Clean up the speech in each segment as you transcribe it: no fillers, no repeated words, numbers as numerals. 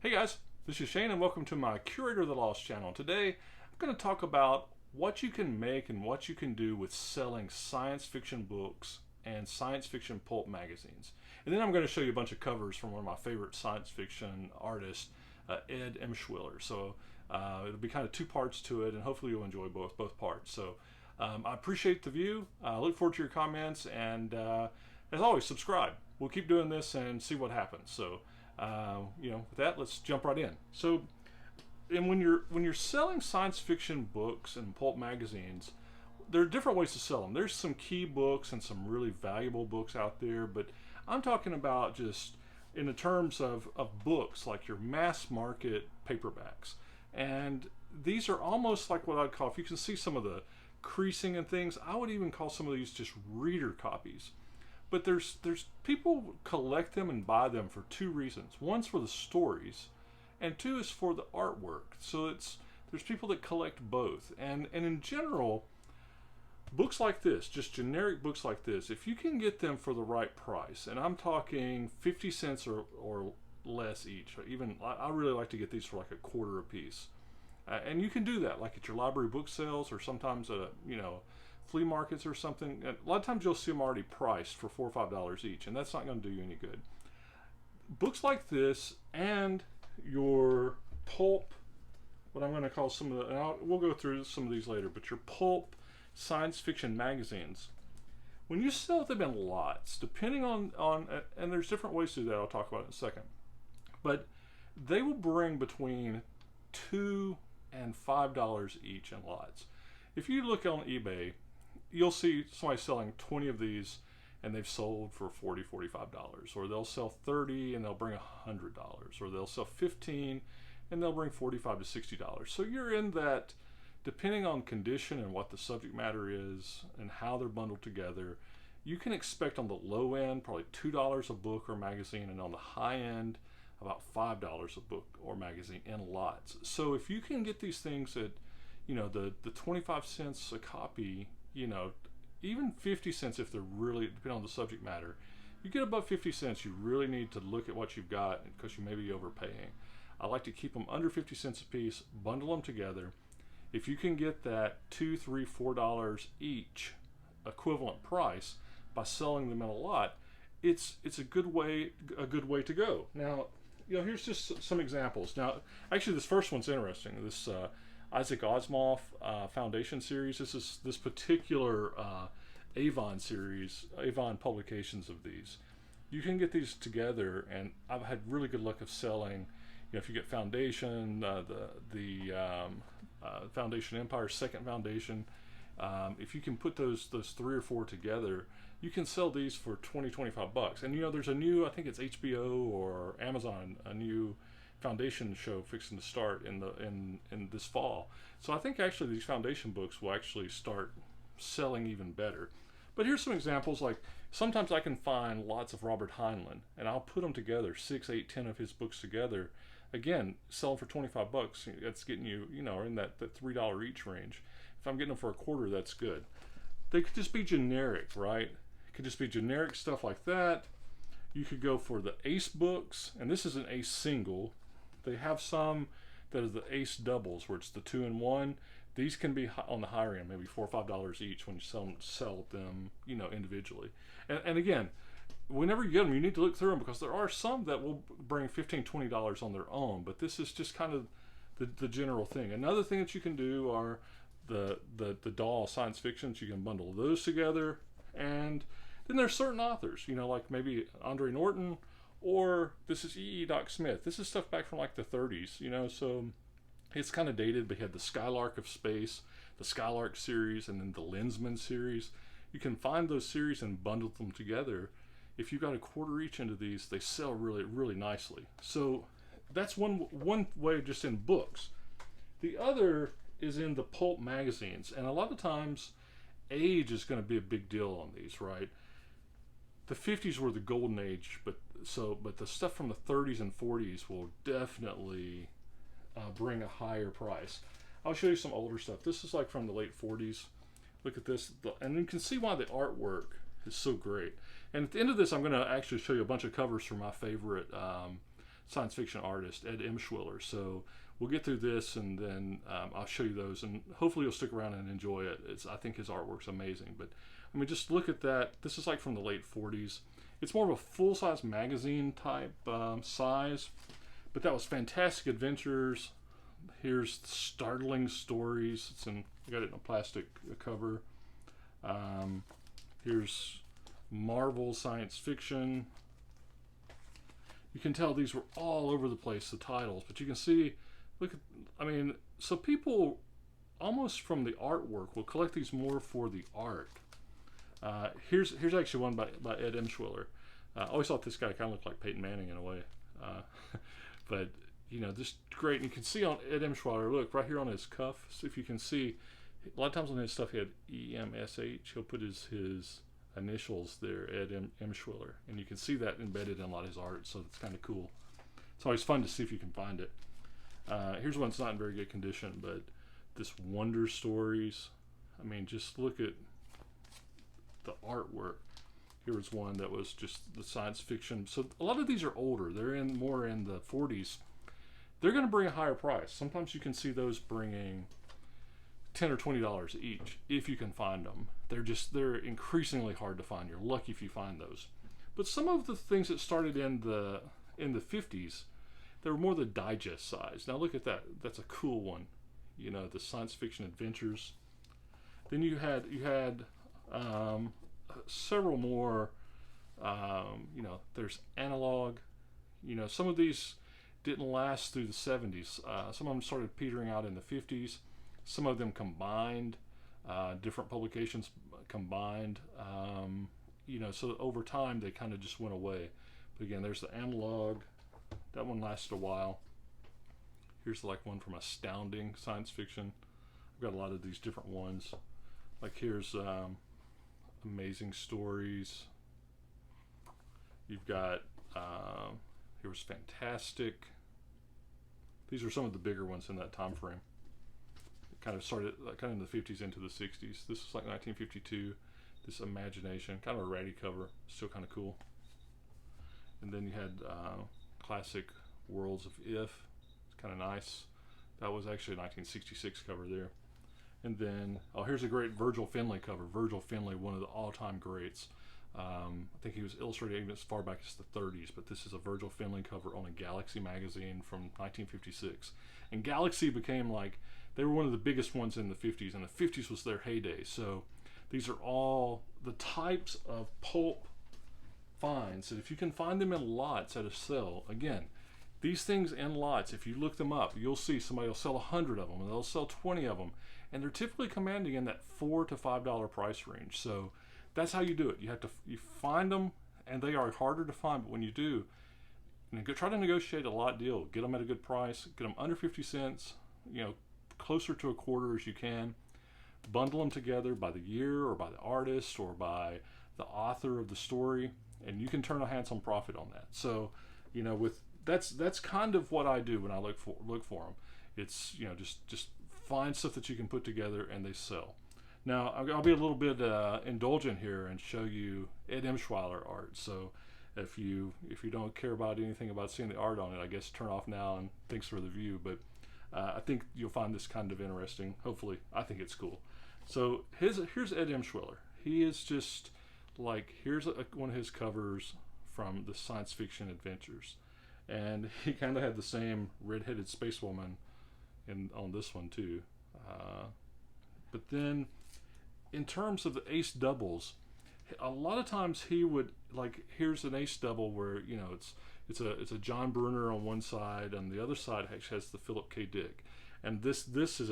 Hey guys, this is Shane and welcome to my Curator of the Lost channel. Today I'm going to talk about what you can make and what you can do with selling science fiction books and science fiction pulp magazines. And then I'm going to show you a bunch of covers from one of my favorite science fiction artists, Ed Emshwiller. So it'll be kind of two parts to it, and hopefully you'll enjoy both parts. So I appreciate the view. I look forward to your comments, and as always, subscribe. We'll keep doing this and see what happens. So with that, let's jump right in. So, and when you're selling science fiction books and pulp magazines, there are different ways to sell them. There's some key books and some really valuable books out there, but I'm talking about just in the terms of books like your mass market paperbacks. And these are almost like what I'd call, if you can see some of the creasing and things, I would even call some of these just reader copies. But there's people collect them and buy them for two reasons. One's for the stories, and two is for the artwork. So there's people that collect both. And in general, books like this, just generic books like this, if you can get them for the right price, and I'm talking 50 cents or less each. Even I really like to get these for like a quarter a piece. And you can do that like at your library book sales or sometimes at flea markets or something. A lot of times you'll see them already priced for $4 or $5 each, and that's not going to do you any good. Books like this and your pulp, what I'm going to call some of the, and we'll go through some of these later, but your pulp science fiction magazines, when you sell them in lots, depending on and there's different ways to do that, I'll talk about it in a second, but they will bring between $2 and $5 each in lots. If you look on eBay, you'll see somebody selling 20 of these and they've sold for $40, $45, or they'll sell 30 and they'll bring $100, or they'll sell 15 and they'll bring $45 to $60. So you're in that, depending on condition and what the subject matter is and how they're bundled together, you can expect on the low end probably $2 a book or magazine, and on the high end about $5 a book or magazine in lots. So if you can get these things at the 25 cents a copy, even 50 cents if they're really, depending on the subject matter, you get above 50 cents, you really need to look at what you've got because you may be overpaying. I like to keep them under 50 cents a piece, bundle them together. If you can get that $2, $3, $4 each equivalent price by selling them in a lot, it's a good way to go. Now, here's just some examples. Now, actually, this first one's interesting. This Isaac Asimov Foundation series. This particular Avon series, Avon publications of these. You can get these together, and I've had really good luck of selling. If you get Foundation, the Foundation Empire, Second Foundation, if you can put those three or four together, you can sell these for $20, $25. And there's a new, I think it's HBO or Amazon, a new Foundation show fixing to start in this fall. So I think actually these Foundation books will actually start selling even better. But here's some examples. Like sometimes I can find lots of Robert Heinlein, and I'll put them together, 6, 8, 10 of his books together. Again, sell them for $25. That's getting you, in that $3 each range. If I'm getting them for a quarter, that's good. They could just be generic, right? It could just be generic stuff like that. You could go for the Ace books, and this is an Ace single. They have some that are the Ace doubles, where it's the 2-in-1. These can be on the higher end, maybe $4 or $5 each when you sell them, individually. And again, whenever you get them, you need to look through them because there are some that will bring $15, $20 on their own. But this is just kind of the general thing. Another thing that you can do are the Dahl science fictions. You can bundle those together, and then there's certain authors, like maybe Andre Norton. Or this is E. Doc Smith. This is stuff back from like the 30s, so it's kind of dated, but he had the Skylark of Space, the Skylark series, and then the Lensman series. You can find those series and bundle them together. If you got a quarter each into these, they sell really, really nicely. So that's one way just in books. The other is in the pulp magazines, and a lot of times age is going to be a big deal on these, right? The 50s were the golden age, but the stuff from the 30s and 40s will definitely bring a higher price. I'll show you some older stuff. This is like from the late 40s. Look at this, and you can see why the artwork is so great. And at the end of this, I'm going to actually show you a bunch of covers from my favorite science fiction artist, Ed Emshwiller. So we'll get through this, and then I'll show you those, and hopefully you'll stick around and enjoy it. I think his artwork's amazing. But I mean, just look at that. This is like from the late 40s. It's more of a full-size magazine type size, but that was Fantastic Adventures. Here's Startling Stories. I got it in a plastic cover. Here's Marvel Science Fiction. You can tell these were all over the place, the titles, but you can see, look at, I mean, so people almost from the artwork will collect these more for the art. Here's actually one by Ed Emshwiller. I always thought this guy kind of looked like Peyton Manning in a way. But, you know, just great. And you can see on Ed Emshwiller, look, right here on his cuff, so if you can see, a lot of times on his stuff he had EMSH. He'll put his initials there, Ed Emshwiller. And you can see that embedded in a lot of his art, so it's kind of cool. It's always fun to see if you can find it. Here's one that's not in very good condition, but this Wonder Stories. I mean, just look at the artwork. Here's one that was just the science fiction. So a lot of these are older. They're more in the 40s. They're going to bring a higher price. Sometimes you can see those bringing $10 or $20 each if you can find them. They're increasingly hard to find. You're lucky if you find those. But some of the things that started in the 50s, they were more the digest size. Now look at that. That's a cool one. You know, the science fiction adventures. Then you had several more. You know, there's Analog. You know, some of these didn't last through the 70s. Some of them started petering out in the 50s. Some of them combined, different publications combined. You know, so over time they kind of just went away. But again, there's the Analog. That one lasted a while. Here's like one from Astounding Science Fiction. I've got a lot of these different ones. Like here's Amazing Stories. You've got here's Fantastic. These are some of the bigger ones in that time frame. It kind of started kind of in the 50s into the 60s. This is like 1952. This Imagination, kind of a ratty cover, still kind of cool. And then you had classic Worlds of If. It's kind of nice. That was actually a 1966 cover there. And then, oh, here's a great Virgil Finlay cover. Virgil Finlay, one of the all-time greats. I think he was illustrating as far back as the 30s, but this is a Virgil Finlay cover on a Galaxy magazine from 1956. And Galaxy became like, they were one of the biggest ones in the 50s, and the 50s was their heyday. So these are all the types of pulp finds that if you can find them in lots at a sale, again, these things in lots, if you look them up, you'll see somebody will sell 100 of them, and they'll sell 20 of them, and they're typically commanding in that $4 to $5 price range. So that's how you do it. You find them, and they are harder to find, but when you do, try to negotiate a lot deal. Get them at a good price. Get them under 50 cents, you know, closer to a quarter as you can. Bundle them together by the year or by the artist or by the author of the story, and you can turn a handsome profit on that. So, you know, that's kind of what I do when I look for them. It's, you know, just find stuff that you can put together and they sell. Now I'll be a little bit indulgent here and show you Ed Emshweiler art. So if you don't care about anything about seeing the art on it, I guess turn off now and thanks for the view. But I think you'll find this kind of interesting. Hopefully, I think it's cool. So here's Ed Emshwiller. He is just like, here's one of his covers from the science fiction adventures, and he kind of had the same red-headed space woman on this one too. But then in terms of the ace doubles, a lot of times he would, like, here's an ace double where, you know, it's a John Brunner on one side, and the other side actually has the Philip K. Dick. And this is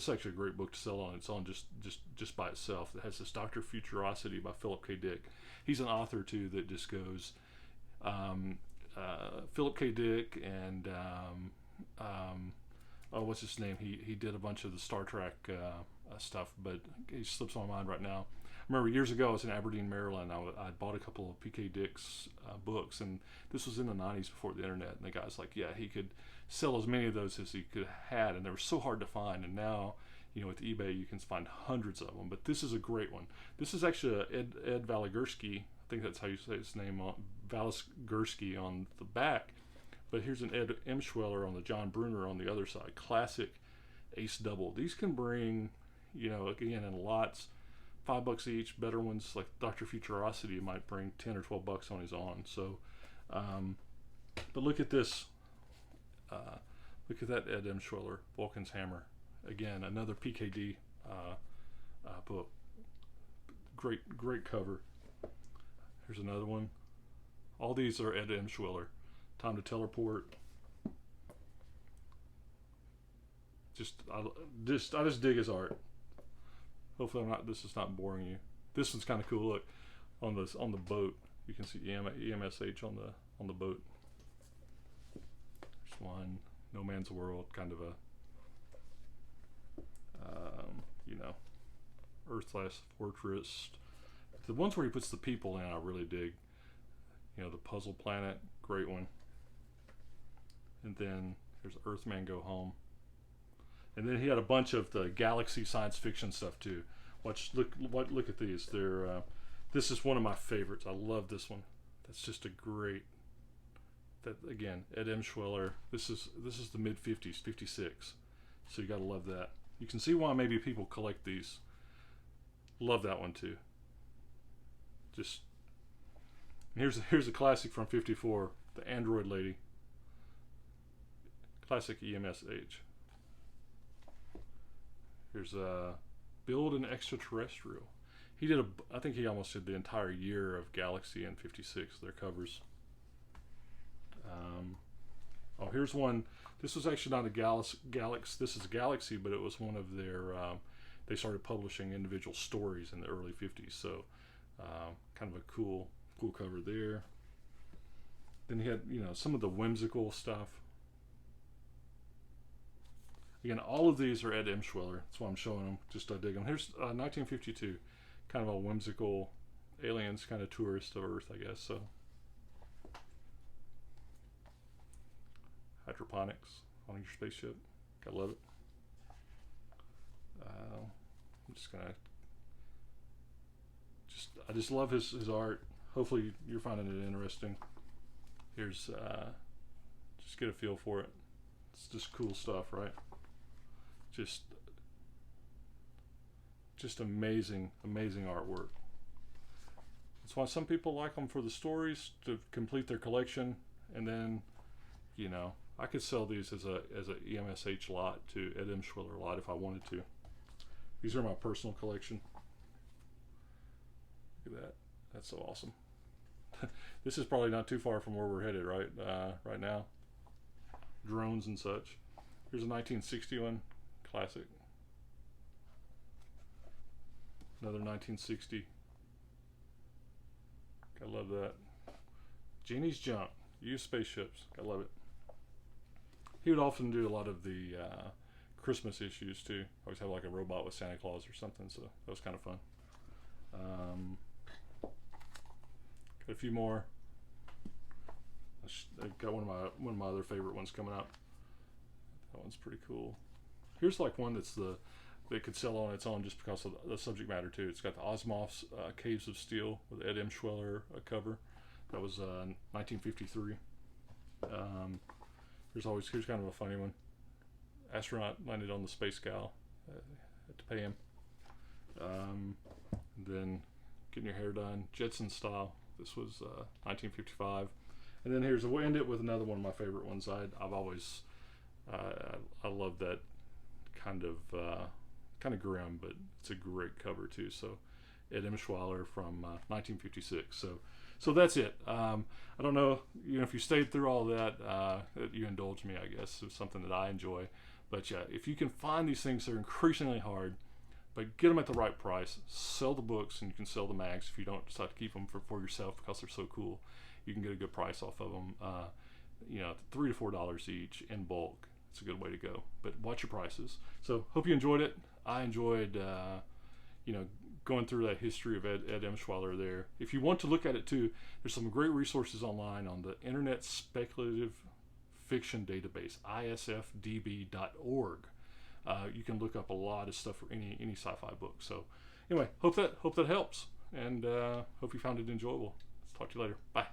actually a great book to sell on its own, just by itself. It has this Dr. Futurosity by Philip K. Dick. He's an author too that just goes Philip K. Dick and what's his name? He did a bunch of the Star Trek stuff, but he slips my mind right now. I remember years ago I was in Aberdeen, Maryland. I bought a couple of P.K. Dick's books, and this was in the 90s before the internet, and the guy's like, yeah, he could sell as many of those as he could have had, and they were so hard to find. And now, you know, with eBay you can find hundreds of them, but this is a great one. This is actually Ed Valigersky, I think that's how you say his name, Valigersky on the back. But here's an Ed Emshwiller on the John Brunner on the other side. Classic ace double. These can bring, you know, again, in lots, $5 each. Better ones like Dr. Futurosity might bring 10 or 12 bucks on his own. So, but look at this. Look at that Ed Emshwiller, Vulcan's Hammer. Again, another PKD book. Great cover. Here's another one. All these are Ed Emshwiller. Time to Teleport. I just dig his art. Hopefully this is not boring you. This one's kind of cool. Look, on the boat, you can see EMSH on the boat. There's one. No Man's World, kind of a you know, Earth-class fortress. The ones where he puts the people in, I really dig. You know, the Puzzle Planet, great one. And then there's Earthman Go Home. And then he had a bunch of the galaxy science fiction stuff too. Look at these. They're this is one of my favorites. I love this one. That's just a great. That again, Ed Emshwiller. This is the mid 50s, 56. So you gotta love that. You can see why maybe people collect these. Love that one too. Just here's a classic from 54, the Android Lady. Classic EMSH. Here's Build an Extraterrestrial. He did I think he almost did the entire year of Galaxy in 56, their covers. Oh, here's one. This was actually not a Galaxy. This is Galaxy, but it was one of their. They started publishing individual stories in the early 50s, so kind of a cool cover there. Then he had, you know, some of the whimsical stuff. Again, all of these are Ed Emshwiller. That's why I'm showing them. Just I dig them. Here's 1952, kind of a whimsical aliens, kind of tourist of Earth, I guess. So. Hydroponics on your spaceship. I love it. I'm just gonna I just love his art. Hopefully you're finding it interesting. Here's just get a feel for it. It's just cool stuff, right? Just amazing artwork. That's why some people like them for the stories to complete their collection, and then, you know, I could sell these as a EMSH lot to Ed Emshwiller lot if I wanted to. These are my personal collection. Look at that. That's so awesome. This is probably not too far from where we're headed, right? Right now. Drones and such. Here's a 1961 classic. Another 1960. I love that. Genie's Junk. Used spaceships. I love it. He would often do a lot of the Christmas issues too. Always have like a robot with Santa Claus or something, so that was kind of fun. Got a few more. I got one of my other favorite ones coming up. That one's pretty cool. Here's like one that could sell on its own just because of the subject matter too. It's got the Osimoff's Caves of Steel with Ed Emshwiller cover. That was 1953. Here's kind of a funny one. Astronaut landed on the Space Gal. Had to pay him. Then getting your hair done, Jetson style. This was 1955. And then we'll end it with another one of my favorite ones. I've always I love that kind of grim, but it's a great cover too. So Ed Emshwiller from 1956. So that's it. I don't know, if you stayed through all that, you indulge me, I guess. It's something that I enjoy. But yeah, if you can find these things, they're increasingly hard, but get them at the right price. Sell the books, and you can sell the mags if you don't decide to keep them for yourself because they're so cool. You can get a good price off of them. $3 to $4 each in bulk. It's a good way to go. But watch your prices. So hope you enjoyed it. I enjoyed, going through that history of Ed Emshwiller there. If you want to look at it too, there's some great resources online on the Internet Speculative Fiction Database, isfdb.org. You can look up a lot of stuff for any sci-fi book. So anyway, hope that helps, and hope you found it enjoyable. Let's talk to you later. Bye.